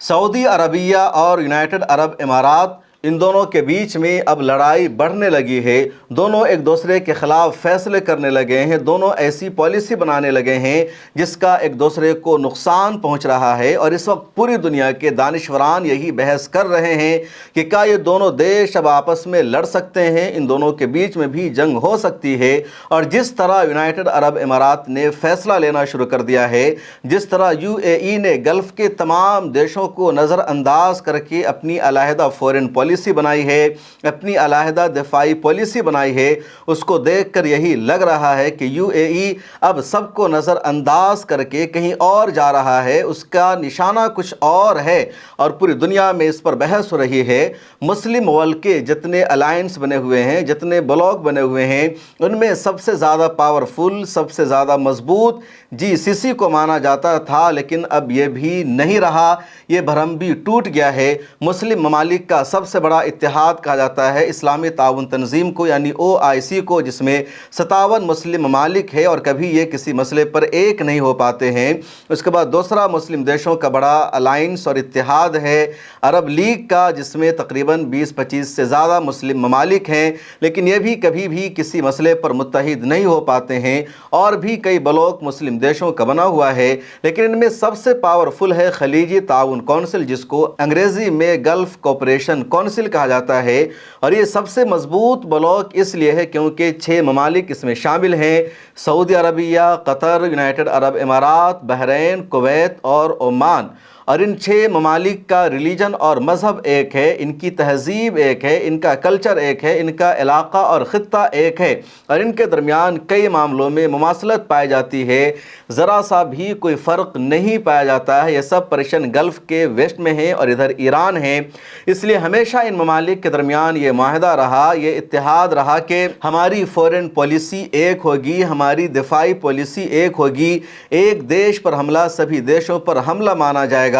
سعودی عربیہ اور یونائٹڈ عرب امارات ان دونوں کے بیچ میں اب لڑائی بڑھنے لگی ہے۔ دونوں ایک دوسرے کے خلاف فیصلے کرنے لگے ہیں، دونوں ایسی پالیسی بنانے لگے ہیں جس کا ایک دوسرے کو نقصان پہنچ رہا ہے، اور اس وقت پوری دنیا کے دانشوران یہی بحث کر رہے ہیں کہ کیا یہ دونوں دیش اب آپس میں لڑ سکتے ہیں، ان دونوں کے بیچ میں بھی جنگ ہو سکتی ہے۔ اور جس طرح یونائٹڈ عرب امارات نے فیصلہ لینا شروع کر دیا ہے، جس طرح UAE نے گلف کے تمام دیشوں کو نظر انداز کر کے اپنی علیحدہ فورن پالیسی بنائی ہے، اپنی علیحدہ دفاعی پالیسی بنائی ہے، اس کو دیکھ کر یہی لگ رہا ہے کہ UAE اب سب کو نظر انداز کر کے کہیں اور جا رہا ہے، اس کا نشانہ کچھ اور ہے، اور پوری دنیا میں اس پر بحث ہو رہی ہے۔ مسلم ورلڈ کے جتنے الائنس بنے ہوئے ہیں، جتنے بلاک بنے ہوئے ہیں، ان میں سب سے زیادہ پاورفل، سب سے زیادہ مضبوط GCC کو مانا جاتا تھا، لیکن اب یہ بھی نہیں رہا، یہ بھرم بھی ٹوٹ گیا ہے۔ مسلم ممالک کا سب سے بڑا اتحاد کہا جاتا ہے اسلامی تعاون تنظیم کو، یعنی OIC کو، جس میں 57 مسلم ممالک ہے، اور کبھی یہ کسی مسئلے پر ایک نہیں ہو پاتے ہیں۔ اس کے بعد دوسرا مسلم دیشوں کا بڑا الائنس اور اتحاد ہے عرب لیگ کا، جس میں تقریباً 20-25 سے زیادہ مسلم ممالک ہیں، لیکن یہ بھی کبھی بھی کسی مسئلے پر متحد نہیں ہو پاتے ہیں۔ اور بھی کئی بلاک مسلم دیشوں کا بنا ہوا ہے، لیکن ان میں سب سے پاورفل ہے خلیجی تعاون کونسل، جس کو انگریزی میں گلف کوپریشن کونسل کہا جاتا ہے، اور یہ سب سے مضبوط بلاک اس لیے ہے کیونکہ 6 ممالک اس میں شامل ہیں: سعودی عربیہ، قطر، یونائٹڈ عرب امارات، بحرین، کویت اور عمان۔ اور ان 6 ممالک کا ریلیجن اور مذہب ایک ہے، ان کی تہذیب ایک ہے، ان کا کلچر ایک ہے، ان کا علاقہ اور خطہ ایک ہے، اور ان کے درمیان کئی معاملوں میں مماثلت پائی جاتی ہے، ذرا سا بھی کوئی فرق نہیں پایا جاتا ہے۔ یہ سب پرشین گلف کے ویسٹ میں ہیں اور ادھر ایران ہے، اس لیے ہمیشہ ان ممالک کے درمیان یہ معاہدہ رہا، یہ اتحاد رہا کہ ہماری فورن پالیسی ایک ہوگی، ہماری دفاعی پالیسی ایک ہوگی، ایک دیش پر حملہ سبھی دیشوں پر حملہ مانا جائے گا۔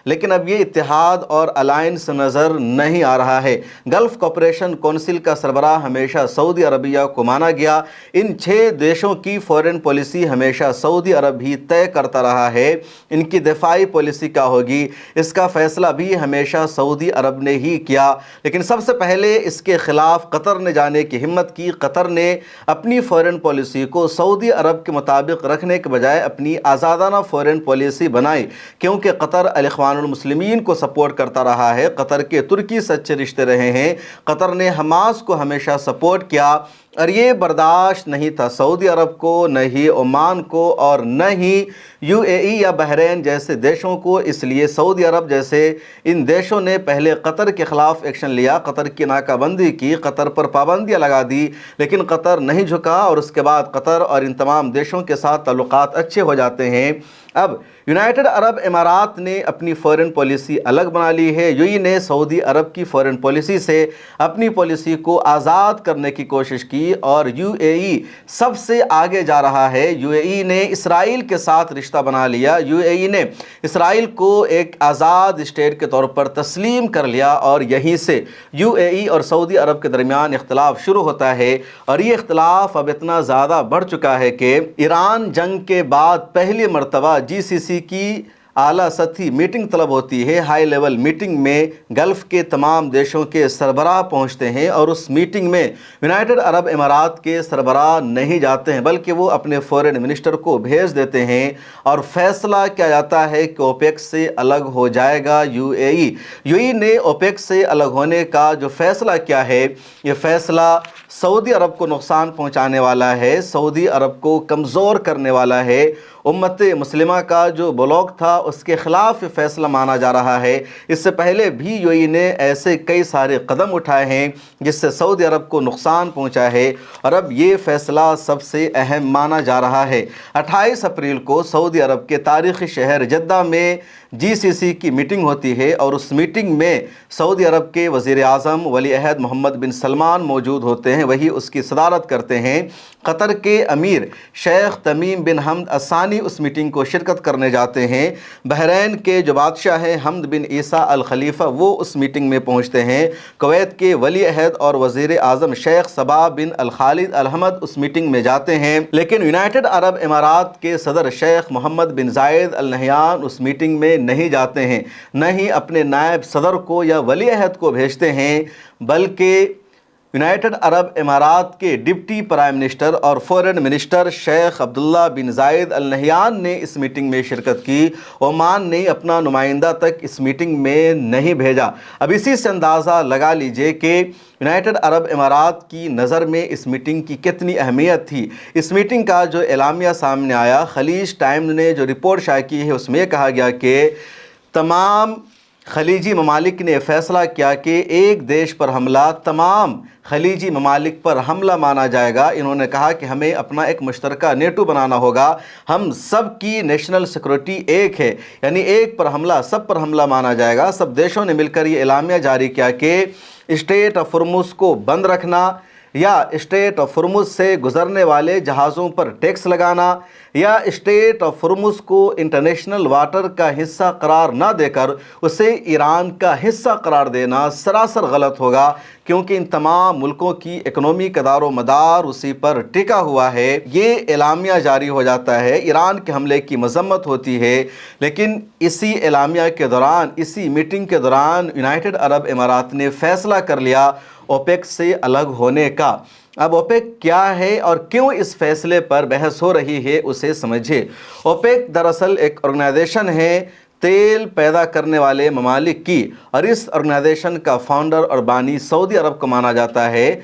لیکن اب یہ اتحاد اور الائنس نظر نہیں آ رہا ہے۔ گلف کوپریشن کونسل کا سربراہ ہمیشہ سعودی عربیہ کو مانا گیا، ان 6 دیشوں کی فورن پالیسی ہمیشہ سعودی عرب ہی طے کرتا رہا ہے، ان کی دفاعی پالیسی کیا ہوگی اس کا فیصلہ بھی ہمیشہ سعودی عرب نے ہی کیا۔ لیکن سب سے پہلے اس کے خلاف قطر نے جانے کی ہمت کی۔ قطر نے اپنی فورن پالیسی کو سعودی عرب کے مطابق رکھنے کے بجائے اپنی آزادانہ فورن پالیسی بنائی، کیونکہ قطر الاخوان المسلمین کو سپورٹ کرتا رہا ہے، قطر کے ترکی سے اچھے رشتے رہے ہیں، قطر نے حماس کو ہمیشہ سپورٹ کیا، اور یہ برداشت نہیں تھا سعودی عرب کو، نہ ہی عمان کو، اور نہ ہی UAE یا بحرین جیسے دیشوں کو۔ اس لیے سعودی عرب جیسے ان دیشوں نے پہلے قطر کے خلاف ایکشن لیا، قطر کی ناکہ بندی کی، قطر پر پابندیاں لگا دی، لیکن قطر نہیں جھکا، اور اس کے بعد قطر اور ان تمام دیشوں کے ساتھ تعلقات اچھے ہو جاتے ہیں۔ اب یونائٹڈ عرب امارات نے اپنی فورن پالیسی الگ بنا لی ہے۔ UAE نے سعودی عرب کی فورن پالیسی سے اپنی پالیسی کو آزاد کرنے کی کوشش کی، اور UAE سب سے آگے جا رہا ہے۔ UAE نے اسرائیل کے ساتھ رشتہ بنا لیا، UAE نے اسرائیل کو ایک آزاد اسٹیٹ کے طور پر تسلیم کر لیا، اور یہیں سے UAE اور سعودی عرب کے درمیان اختلاف شروع ہوتا ہے، اور یہ اختلاف اب اتنا زیادہ بڑھ چکا ہے کہ ایران جنگ کے بعد پہلی مرتبہ GCC کی اعلیٰ سطحی میٹنگ طلب ہوتی ہے۔ ہائی لیول میٹنگ میں گلف کے تمام دیشوں کے سربراہ پہنچتے ہیں، اور اس میٹنگ میں یونائٹڈ عرب امارات کے سربراہ نہیں جاتے ہیں، بلکہ وہ اپنے فورن منسٹر کو بھیج دیتے ہیں، اور فیصلہ کیا جاتا ہے کہ OPEC سے الگ ہو جائے گا UAE نے OPEC سے الگ ہونے کا جو فیصلہ کیا ہے، یہ فیصلہ سعودی عرب کو نقصان پہنچانے والا ہے، سعودی عرب کو کمزور کرنے والا ہے۔ امت مسلمہ کا جو بلاک تھا اس کے خلاف یہ فیصلہ مانا جا رہا ہے۔ اس سے پہلے بھی UAE نے ایسے کئی سارے قدم اٹھائے ہیں جس سے سعودی عرب کو نقصان پہنچا ہے، اور اب یہ فیصلہ سب سے اہم مانا جا رہا ہے۔ 28 اپریل کو سعودی عرب کے تاریخی شہر جدہ میں GCC کی میٹنگ ہوتی ہے، اور اس میٹنگ میں سعودی عرب کے وزیر اعظم ولی عہد محمد بن سلمان موجود ہوتے ہیں، وہی اس کی صدارت کرتے ہیں۔ قطر کے امیر شیخ تمیم بن حمد الثانی اس میٹنگ کو شرکت کرنے جاتے ہیں۔ بحرین کے جو بادشاہ ہیں حمد بن عیسیٰ الخلیفہ، وہ اس میٹنگ میں پہنچتے ہیں۔ کویت کے ولی عہد اور وزیر اعظم شیخ صباح بن الخالد الحمد اس میٹنگ میں جاتے ہیں، لیکن یونائٹڈ عرب امارات کے صدر شیخ محمد بن زائد ال نہیان اس میٹنگ میں نہیں جاتے ہیں، نہ ہی اپنے نائب صدر کو یا ولی عہد کو بھیجتے ہیں، بلکہ یونائٹڈ عرب امارات کے ڈپٹی پرائم منسٹر اور فورن منسٹر شیخ عبداللہ بن زائد ال نہیان نے اس میٹنگ میں شرکت کی۔ عمان نے اپنا نمائندہ تک اس میٹنگ میں نہیں بھیجا۔ اب اسی سے اندازہ لگا لیجئے کہ یونائٹڈ عرب امارات کی نظر میں اس میٹنگ کی کتنی اہمیت تھی۔ اس میٹنگ کا جو اعلامیہ سامنے آیا، خلیج ٹائمز نے جو رپورٹ شائع کی ہے اس میں کہا گیا کہ تمام خلیجی ممالک نے فیصلہ کیا کہ ایک دیش پر حملہ تمام خلیجی ممالک پر حملہ مانا جائے گا۔ انہوں نے کہا کہ ہمیں اپنا ایک مشترکہ نیٹو بنانا ہوگا، ہم سب کی نیشنل سیکورٹی ایک ہے، یعنی ایک پر حملہ سب پر حملہ مانا جائے گا۔ سب دیشوں نے مل کر یہ اعلامیہ جاری کیا کہ اسٹریٹ آف ہرمز کو بند رکھنا، یا اسٹریٹ آف ہرمز سے گزرنے والے جہازوں پر ٹیکس لگانا، یا اسٹریٹ آف ہرمز کو انٹرنیشنل واٹر کا حصہ قرار نہ دے کر اسے ایران کا حصہ قرار دینا سراسر غلط ہوگا، کیونکہ ان تمام ملکوں کی اکنومی کا دار و مدار اسی پر ٹکا ہوا ہے۔ یہ اعلامیہ جاری ہو جاتا ہے، ایران کے حملے کی مذمت ہوتی ہے، لیکن اسی اعلامیہ کے دوران، اسی میٹنگ کے دوران یونائٹڈ عرب امارات نے فیصلہ کر لیا اوپیک سے الگ ہونے کا۔ اب اوپیک کیا ہے اور کیوں اس فیصلے پر بحث ہو رہی ہے اسے سمجھے۔ اوپیک دراصل ایک آرگنائزیشن ہے تیل پیدا کرنے والے ممالک کی، اور اس آرگنائزیشن کا فاؤنڈر اور بانی سعودی عرب کو مانا جاتا ہے۔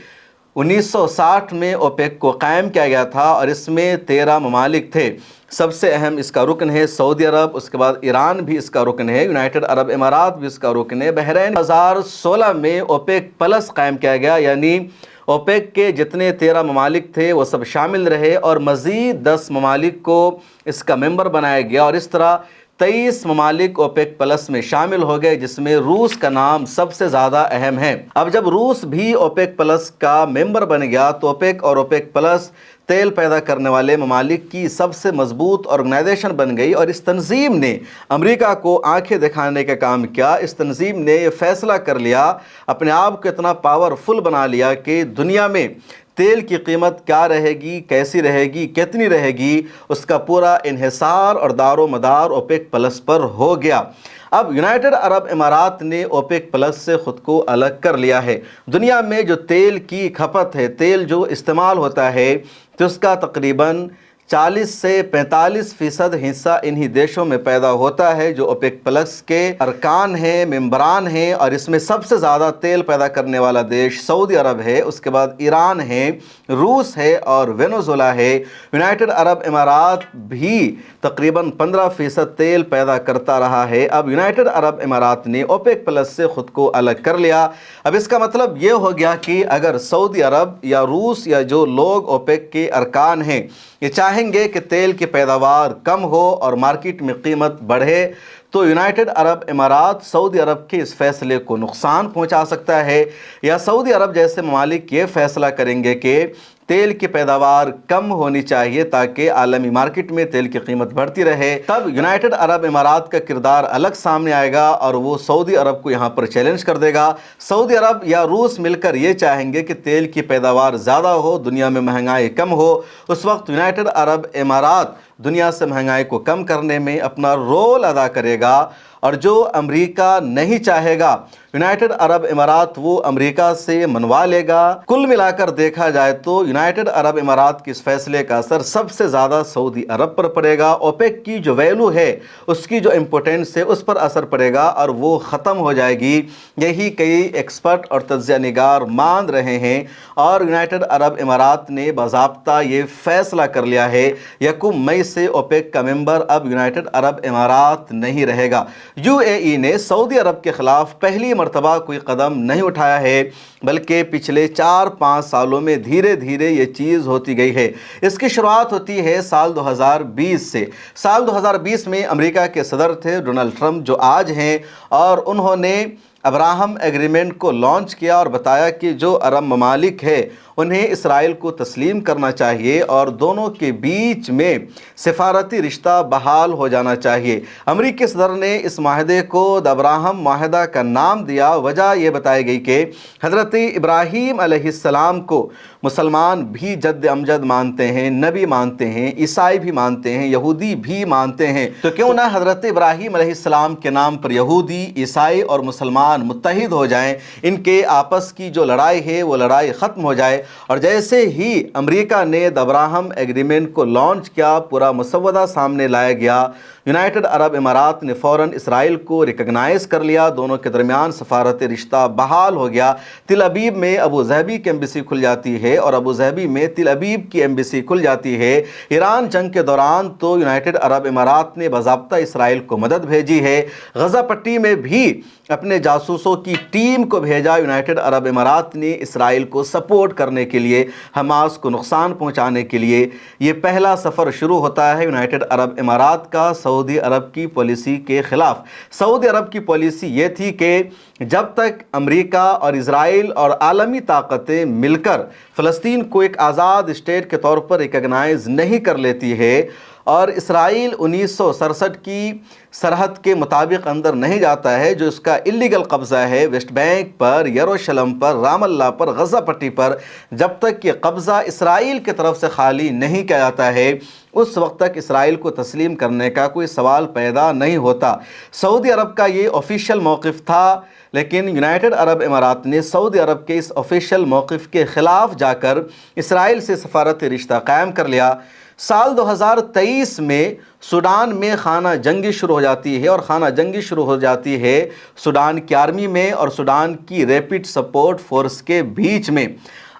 1960 میں اوپیک کو قائم کیا گیا تھا اور اس میں 13 ممالک تھے۔ سب سے اہم اس کا رکن ہے سعودی عرب، اس کے بعد ایران بھی اس کا رکن ہے، یونائٹڈ عرب امارات بھی اس کا رکن ہے، بحرین۔ 2016 میں اوپیک پلس قائم کیا گیا، یعنی اوپیک کے جتنے 13 ممالک تھے وہ سب شامل رہے اور مزید 10 ممالک کو اس کا ممبر بنایا گیا، اور اس طرح 23 ممالک اوپیک پلس میں شامل ہو گئے، جس میں روس کا نام سب سے زیادہ اہم ہے۔ اب جب روس بھی اوپیک پلس کا ممبر بن گیا تو اوپیک اور اوپیک پلس تیل پیدا کرنے والے ممالک کی سب سے مضبوط آرگنائزیشن بن گئی، اور اس تنظیم نے امریکہ کو آنکھیں دکھانے کا کام کیا۔ اس تنظیم نے یہ فیصلہ کر لیا، اپنے آپ کو اتنا پاورفل بنا لیا کہ دنیا میں تیل کی قیمت کیا رہے گی، کیسی رہے گی، کتنی رہے گی، اس کا پورا انحصار اور دار و مدار اوپیک پلس پر ہو گیا۔ اب یونائٹڈ عرب امارات نے اوپیک پلس سے خود کو الگ کر لیا ہے۔ دنیا میں جو تیل کی کھپت ہے، تیل جو استعمال ہوتا ہے، تو اس کا تقریباً 40 سے 45% حصہ انہی دیشوں میں پیدا ہوتا ہے جو اوپیک پلس کے ارکان ہیں، ممبران ہیں، اور اس میں سب سے زیادہ تیل پیدا کرنے والا دیش سعودی عرب ہے، اس کے بعد ایران ہے، روس ہے اور وینزویلا ہے۔ یونائٹڈ عرب امارات بھی تقریباً 15% تیل پیدا کرتا رہا ہے۔ اب یونائٹڈ عرب امارات نے اوپیک پلس سے خود کو الگ کر لیا۔ اب اس کا مطلب یہ ہو گیا کہ اگر سعودی عرب یا روس یا جو لوگ اوپیک کے ارکان ہیں یہ چاہیں گے کہ تیل کی پیداوار کم ہو اور مارکیٹ میں قیمت بڑھے، تو یونائٹڈ عرب امارات سعودی عرب کے اس فیصلے کو نقصان پہنچا سکتا ہے، یا سعودی عرب جیسے ممالک یہ فیصلہ کریں گے کہ تیل کی پیداوار کم ہونی چاہیے تاکہ عالمی مارکیٹ میں تیل کی قیمت بڑھتی رہے۔ تب یونائٹڈ عرب امارات کا کردار الگ سامنے آئے گا اور وہ سعودی عرب کو یہاں پر چیلنج کر دے گا۔ سعودی عرب یا روس مل کر یہ چاہیں گے کہ تیل کی پیداوار زیادہ ہو، دنیا میں مہنگائی کم ہو۔ اس وقت یونائٹڈ عرب امارات دنیا سے مہنگائی کو کم کرنے میں اپنا رول ادا کرے گا، اور جو امریکہ نہیں چاہے گا یونائٹڈ عرب امارات وہ امریکہ سے منوا لے گا۔ کل ملا کر دیکھا جائے تو یونائٹڈ عرب امارات کے اس فیصلے کا اثر سب سے زیادہ سعودی عرب پر پڑے گا۔ اوپیک کی جو ویلو ہے، اس کی جو امپورٹنس ہے، اس پر اثر پڑے گا اور وہ ختم ہو جائے گی۔ یہی کئی ایکسپرٹ اور تجزیہ نگار مان رہے ہیں، اور یونائٹڈ عرب امارات نے باضابطہ یہ فیصلہ کر لیا ہے 1 مئی سے اوپیک کا ممبر اب یونائٹڈ عرب امارات نہیں رہے گا۔ UAE نے سعودی عرب کے خلاف پہلی مرتبہ کوئی قدم نہیں اٹھایا ہے، بلکہ پچھلے 4-5 سالوں میں دھیرے دھیرے یہ چیز ہوتی گئی ہے۔ اس کی شروعات ہوتی ہے سال 2020 سے۔ سال 2020 میں امریکہ کے صدر تھے ڈونلڈ ٹرمپ جو آج ہیں، اور انہوں نے ابراہم ایگریمنٹ کو لانچ کیا اور بتایا کہ جو عرب ممالک ہے انہیں اسرائیل کو تسلیم کرنا چاہیے اور دونوں کے بیچ میں سفارتی رشتہ بحال ہو جانا چاہیے۔ امریکی صدر نے اس معاہدے کو ابراہم معاہدہ کا نام دیا۔ وجہ یہ بتائی گئی کہ حضرت ابراہیم علیہ السلام کو مسلمان بھی جد امجد مانتے ہیں، نبی مانتے ہیں، عیسائی بھی مانتے ہیں، یہودی بھی مانتے ہیں، تو کیوں نہ حضرت ابراہیم علیہ السلام کے نام پر یہودی، عیسائی اور مسلمان متحد ہو جائیں، ان کے آپس کی جو لڑائی ہے وہ لڑائی ختم ہو جائے۔ اور جیسے ہی امریکہ نے ابراہم ایگریمنٹ کو لانچ کیا، پورا مسودہ سامنے لایا گیا، یونائٹڈ عرب امارات نے فوراً اسرائیل کو ریکگنائز کر لیا، دونوں کے درمیان سفارتی رشتہ بحال ہو گیا۔ تل ابیب میں ابو ظہبی کی ایمبیسی کھل جاتی ہے اور ابو ظہبی میں تل ابیب کی ایمبیسی کھل جاتی ہے۔ ایران جنگ کے دوران تو یونائٹڈ عرب امارات نے باضابطہ اسرائیل کو مدد بھیجی ہے۔ غزہ پٹی میں بھی اپنے جاسوسوں کی ٹیم کو بھیجا۔ یونائٹڈ عرب امارات نے اسرائیل کو سپورٹ کرنے کے لیے، حماس کو نقصان پہنچانے کے لیے۔ یہ پہلا سفر شروع ہوتا ہے یونائٹڈ عرب امارات کا سعودی عرب کی پالیسی کے خلاف۔ سعودی عرب کی پالیسی یہ تھی کہ جب تک امریکہ اور اسرائیل اور عالمی طاقتیں مل کر فلسطین کو ایک آزاد اسٹیٹ کے طور پر ریکگنائز نہیں کر لیتی ہے اور اسرائیل 1967 کی سرحد کے مطابق اندر نہیں جاتا ہے، جو اس کا اللیگل قبضہ ہے ویسٹ بینک پر، یروشلم پر، رام اللہ پر، غزہ پٹی پر، جب تک یہ قبضہ اسرائیل کی طرف سے خالی نہیں کیا جاتا ہے اس وقت تک اسرائیل کو تسلیم کرنے کا کوئی سوال پیدا نہیں ہوتا۔ سعودی عرب کا یہ آفیشیل موقف تھا، لیکن یونائٹڈ عرب امارات نے سعودی عرب کے اس آفیشیل موقف کے خلاف جا کر اسرائیل سے سفارتی رشتہ قائم کر لیا۔ سال 2023 میں سوڈان میں خانہ جنگی شروع ہو جاتی ہے، اور خانہ جنگی شروع ہو جاتی ہے سوڈان کی آرمی میں اور سوڈان کی ریپڈ سپورٹ فورس کے بیچ میں۔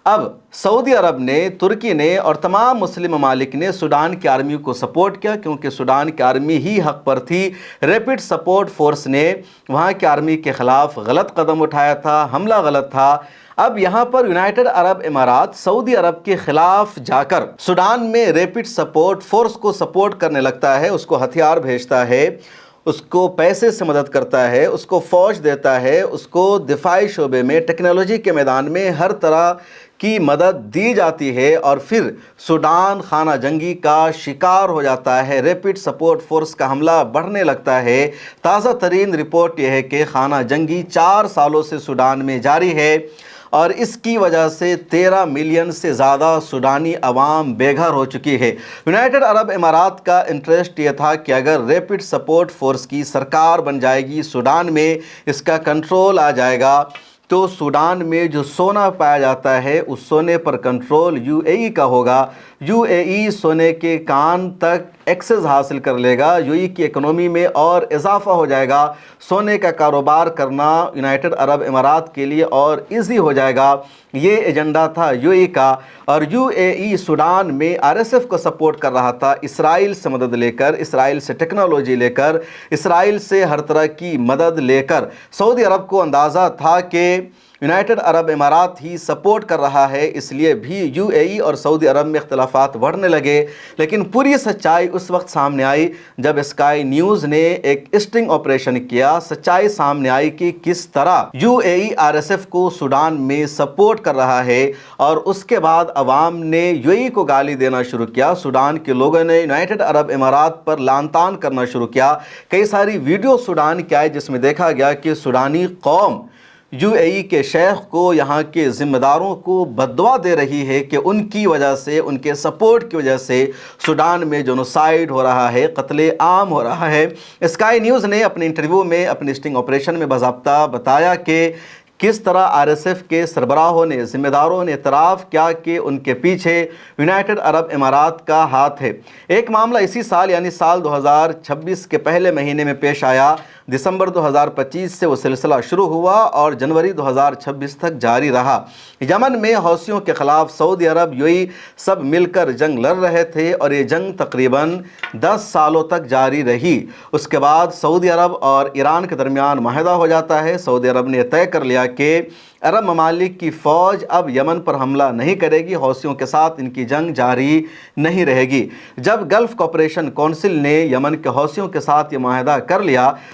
اب سعودی عرب نے، ترکی نے اور تمام مسلم ممالک نے سوڈان کی آرمی کو سپورٹ کیا، کیونکہ سوڈان کی آرمی ہی حق پر تھی۔ ریپڈ سپورٹ فورس نے وہاں کی آرمی کے خلاف غلط قدم اٹھایا تھا، حملہ غلط تھا۔ اب یہاں پر یونائٹڈ عرب امارات سعودی عرب کے خلاف جا کر سوڈان میں ریپڈ سپورٹ فورس کو سپورٹ کرنے لگتا ہے، اس کو ہتھیار بھیجتا ہے، اس کو پیسے سے مدد کرتا ہے، اس کو فوج دیتا ہے، اس کو دفاعی شعبے میں، ٹیکنالوجی کے میدان میں ہر طرح کی مدد دی جاتی ہے، اور پھر سوڈان خانہ جنگی کا شکار ہو جاتا ہے۔ ریپڈ سپورٹ فورس کا حملہ بڑھنے لگتا ہے۔ تازہ ترین رپورٹ یہ ہے کہ خانہ جنگی 4 سالوں سے سوڈان میں جاری ہے، اور اس کی وجہ سے 13 ملین سے زیادہ سوڈانی عوام بے گھر ہو چکی ہے۔ یونائٹڈ عرب امارات کا انٹرسٹ یہ تھا کہ اگر ریپڈ سپورٹ فورس کی سرکار بن جائے گی، سوڈان میں اس کا کنٹرول آ جائے گا، تو سوڈان میں جو سونا پایا جاتا ہے اس سونے پر کنٹرول یو اے ای کا ہوگا۔ یو اے ای سونے کے کان تک ایکسس حاصل کر لے گا، یو اے ای کی اکنومی میں اور اضافہ ہو جائے گا، سونے کا کاروبار کرنا یونائٹڈ عرب امارات کے لیے اور ایزی ہو جائے گا۔ یہ ایجنڈا تھا یو اے ای کا، اور یو اے ای سوڈان میں آر ایس ایف کو سپورٹ کر رہا تھا، اسرائیل سے مدد لے کر، اسرائیل سے ٹیکنالوجی لے کر، اسرائیل سے ہر طرح کی مدد لے کر۔ سعودی عرب کو اندازہ تھا کہ یونائٹڈ عرب امارات ہی سپورٹ کر رہا ہے، اس لیے بھی یو اے ای اور سعودی عرب میں اختلافات بڑھنے لگے۔ لیکن پوری سچائی اس وقت سامنے آئی جب اسکائی نیوز نے ایک اسٹنگ آپریشن کیا۔ سچائی سامنے آئی کہ کس طرح U A E R S F کو سوڈان میں سپورٹ کر رہا ہے، اور اس کے بعد عوام نے یو اے ای کو گالی دینا شروع کیا۔ سوڈان کے لوگوں نے یونائٹڈ عرب امارات پر لعن طعن کرنا شروع کیا۔ کئی ساری ویڈیو سوڈان کی آئی جس میں دیکھا گیا کہ سوڈانی قوم یو اے ای کے شیخ کو، یہاں کے ذمہ داروں کو بد دعا دے رہی ہے کہ ان کی وجہ سے، ان کے سپورٹ کی وجہ سے سوڈان میں جنوسائیڈ ہو رہا ہے، قتل عام ہو رہا ہے۔ اسکائی نیوز نے اپنے انٹرویو میں، اپنے اسٹنگ آپریشن میں باضابطہ بتایا کہ کس طرح آر ایس ایف کے سربراہوں نے، ذمہ داروں نے اعتراف کیا کہ ان کے پیچھے یونائٹڈ عرب امارات کا ہاتھ ہے۔ ایک معاملہ اسی سال یعنی سال 2026 کے پہلے مہینے میں پیش آیا۔ دسمبر 2025 سے وہ سلسلہ شروع ہوا اور جنوری 2026 تک جاری رہا۔ یمن میں حوثیوں کے خلاف سعودی عرب، یو اے ای سب مل کر جنگ لڑ رہے تھے، اور یہ جنگ تقریباً 10 سالوں تک جاری رہی۔ اس کے بعد سعودی عرب اور ایران کے درمیان معاہدہ ہو جاتا ہے۔ سعودی عرب نے طے کر لیا کہ عرب ممالک کی فوج اب یمن پر حملہ نہیں کرے گی، حوثیوں کے ساتھ ان کی جنگ جاری نہیں رہے گی۔ جب گلف کوآپریشن کونسل نے یمن کے حوثیوں کے ساتھ یہ معاہدہ کر لیا،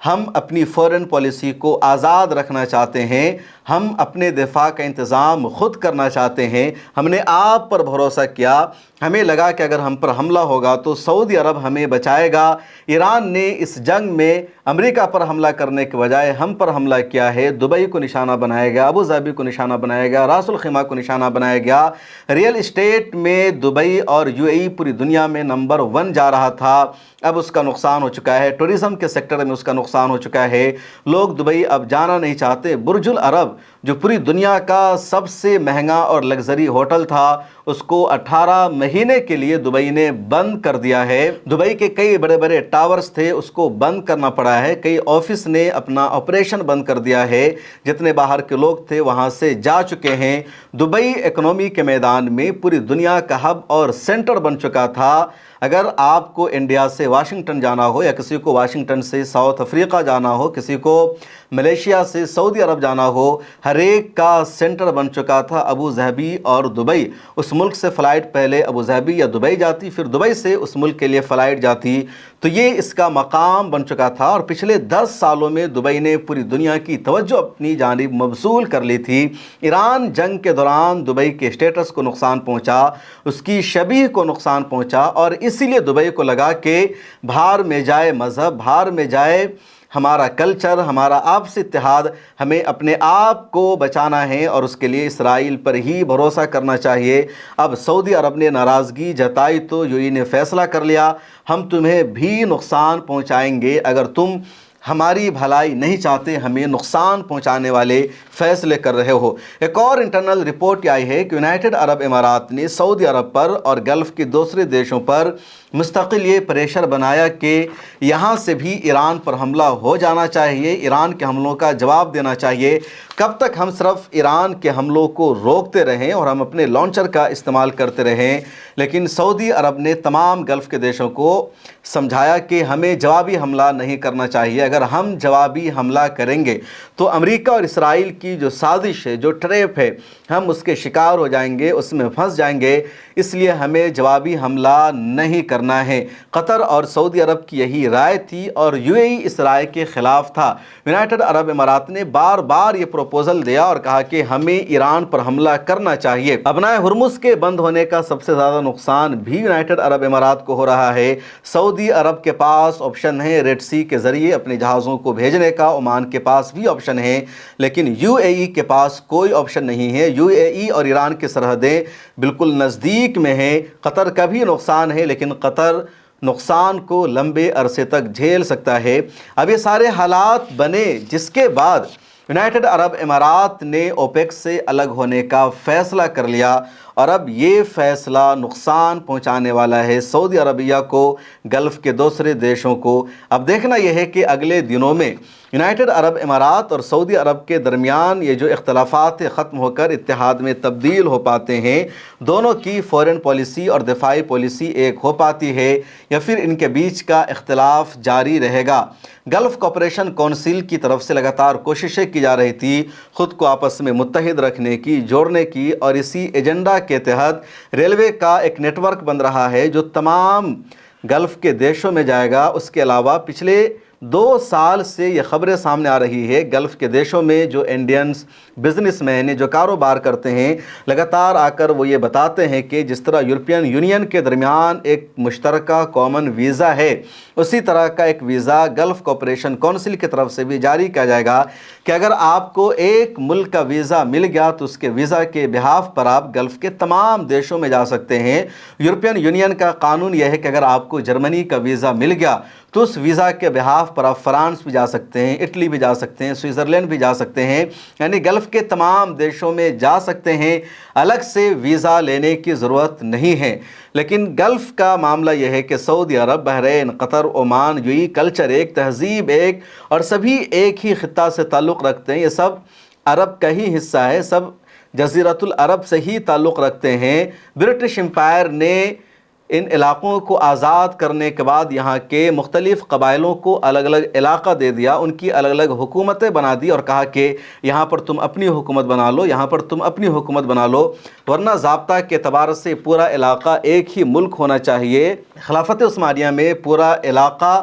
ہم اپنی فورن پالیسی کو آزاد رکھنا چاہتے ہیں، ہم اپنے دفاع کا انتظام خود کرنا چاہتے ہیں، ہم نے آپ پر بھروسہ کیا، ہمیں لگا کہ اگر ہم پر حملہ ہوگا تو سعودی عرب ہمیں بچائے گا۔ ایران نے اس جنگ میں امریکہ پر حملہ کرنے کے بجائے ہم پر حملہ کیا ہے، دبئی کو نشانہ بنایا گیا، ابو ظہبی کو نشانہ بنایا گیا، راس الخیمہ کو نشانہ بنایا گیا۔ ریئل اسٹیٹ میں دبئی اور UAE پوری دنیا میں نمبر 1 جا رہا تھا، اب اس کا نقصان ہو چکا ہے۔ ٹورزم کے سیکٹر میں اس کا نقصان ہو چکا ہے، لوگ دبئی اب جانا نہیں چاہتے۔ برج العرب جو پوری دنیا کا سب سے مہنگا اور لگژری ہوٹل تھا، اس کو 18 مہینے کے لیے دبئی نے بند کر دیا ہے۔ دبئی کے کئی بڑے بڑے ٹاورز تھے، اس کو بند کرنا پڑا ہے۔ کئی آفس نے اپنا آپریشن بند کر دیا ہے، جتنے باہر کے لوگ تھے وہاں سے جا چکے ہیں۔ دبئی اکنومی کے میدان میں پوری دنیا کا ہب اور سینٹر بن چکا تھا۔ اگر آپ کو انڈیا سے واشنگٹن جانا ہو، یا کسی کو واشنگٹن سے ساؤتھ افریقہ جانا ہو، کسی کو ملیشیا سے سعودی عرب جانا ہو، ہر ایک کا سینٹر بن چکا تھا ابو ظہبی اور دبئی۔ اس ملک سے فلائٹ پہلے ابو ظہبی یا دبئی جاتی، پھر دبئی سے اس ملک کے لیے فلائٹ جاتی، تو یہ اس کا مقام بن چکا تھا۔ اور پچھلے 10 سالوں میں دبئی نے پوری دنیا کی توجہ اپنی جانب مبذول کر لی تھی۔ ایران جنگ کے دوران دبئی کے اسٹیٹس کو نقصان پہنچا، اس کی شبیہ کو نقصان پہنچا، اور اسی لیے دبئی کو لگا کہ بھار میں جائے مذہب، بھار میں جائے ہمارا کلچر، ہمارا آپسی اتحاد، ہمیں اپنے آپ کو بچانا ہے اور اس کے لیے اسرائیل پر ہی بھروسہ کرنا چاہیے۔ اب سعودی عرب نے ناراضگی جتائی تو UAE نے فیصلہ کر لیا، ہم تمہیں بھی نقصان پہنچائیں گے، اگر تم ہماری بھلائی نہیں چاہتے، ہمیں نقصان پہنچانے والے فیصلے کر رہے ہو۔ ایک اور انٹرنل رپورٹ آئی ہے کہ یونائٹڈ عرب امارات نے سعودی عرب پر اور گلف کے دوسرے دیشوں پر مستقل یہ پریشر بنایا کہ یہاں سے بھی ایران پر حملہ ہو جانا چاہیے، ایران کے حملوں کا جواب دینا چاہیے۔ کب تک ہم صرف ایران کے حملوں کو روکتے رہیں اور ہم اپنے لانچر کا استعمال کرتے رہیں؟ لیکن سعودی عرب نے تمام گلف کے دیشوں کو سمجھایا کہ ہمیں جوابی حملہ نہیں کرنا چاہیے، اگر ہم جوابی حملہ کریں گے تو امریکہ اور اسرائیل کی جو سازش ہے، جو ٹریپ ہے، ہم اس کے شکار ہو جائیں گے، اس میں پھنس جائیں گے، اس لیے ہمیں جوابی حملہ نہیں کرنا ہے۔ قطر اور سعودی عرب کی یہی رائے تھی اور UAE اس رائے کے خلاف تھا۔ یونائٹڈ عرب امارات نے بار بار یہ پروپوزل دیا اور کہا کہ ہمیں ایران پر حملہ کرنا چاہیے۔ ابنائے ہرمز کے بند ہونے کا سب سے زیادہ نقصان بھی یونائٹڈ عرب امارات کو ہو رہا ہے۔ سعودی عرب کے پاس آپشن ہے ریڈ سی کے ذریعے اپنے جہازوں کو بھیجنے کا، عمان کے پاس بھی آپشن ہے، لیکن UAE کے پاس کوئی آپشن نہیں ہے۔ UAE اور ایران کی سرحدیں بالکل نزدیک میں ہیں۔ قطر کا بھی نقصان ہے، لیکن قطر نقصان کو لمبے عرصے تک جھیل سکتا ہے۔ اب یہ سارے حالات بنے جس کے بعد یونائٹڈ عرب امارات نے اوپیک سے الگ ہونے کا فیصلہ کر لیا، اور اب یہ فیصلہ نقصان پہنچانے والا ہے سعودی عربیہ کو، گلف کے دوسرے دیشوں کو۔ اب دیکھنا یہ ہے کہ اگلے دنوں میں یونائٹڈ عرب امارات اور سعودی عرب کے درمیان یہ جو اختلافات ختم ہو کر اتحاد میں تبدیل ہو پاتے ہیں، دونوں کی فورن پالیسی اور دفاعی پالیسی ایک ہو پاتی ہے، یا پھر ان کے بیچ کا اختلاف جاری رہے گا۔ گلف کوآپریشن کونسل کی طرف سے لگاتار کوششیں کی جا رہی تھی خود کو آپس میں متحد رکھنے کی، جوڑنے کی، اور اسی ایجنڈا کے تحت ریلوے کا ایک نیٹ ورک بن رہا ہے جو تمام گلف کے دیشوں میں جائے گا۔ اس کے علاوہ پچھلے 2 سال سے یہ خبریں سامنے آ رہی ہے، گلف کے دیشوں میں جو انڈینز بزنس مین جو کاروبار کرتے ہیں، لگاتار آ کر وہ یہ بتاتے ہیں کہ جس طرح یورپین یونین کے درمیان ایک مشترکہ کامن ویزا ہے، اسی طرح کا ایک ویزا گلف کوآپریشن کونسل کی طرف سے بھی جاری کیا جائے گا کہ اگر آپ کو ایک ملک کا ویزا مل گیا تو اس کے ویزا کے بہاف پر آپ گلف کے تمام دیشوں میں جا سکتے ہیں۔ یورپین یونین کا قانون یہ ہے کہ اگر آپ کو جرمنی کا ویزا مل گیا تو اس ویزا کے بہاف پر آپ فرانس بھی جا سکتے ہیں، اٹلی بھی جا سکتے ہیں، سوئٹزرلینڈ بھی جا سکتے ہیں، یعنی گلف کے تمام دیشوں میں جا سکتے ہیں، الگ سے ویزا لینے کی ضرورت نہیں ہے۔ لیکن گلف کا معاملہ یہ ہے کہ سعودی عرب، بحرین، قطر، عمان، UAE کلچر ایک، تہذیب ایک، اور سبھی ایک ہی خطہ سے تعلق رکھتے ہیں، یہ سب عرب کا ہی حصہ ہے، سب جزیرۃ العرب سے ہی تعلق رکھتے ہیں۔ برٹش امپائر نے ان علاقوں کو آزاد کرنے کے بعد یہاں کے مختلف قبائلوں کو الگ الگ علاقہ دے دیا، ان کی الگ الگ حکومتیں بنا دی اور کہا کہ یہاں پر تم اپنی حکومت بنا لو، یہاں پر تم اپنی حکومت بنا لو، ورنہ ضابطہ کے اعتبار سے پورا علاقہ ایک ہی ملک ہونا چاہیے۔ خلافت عثمانیہ میں پورا علاقہ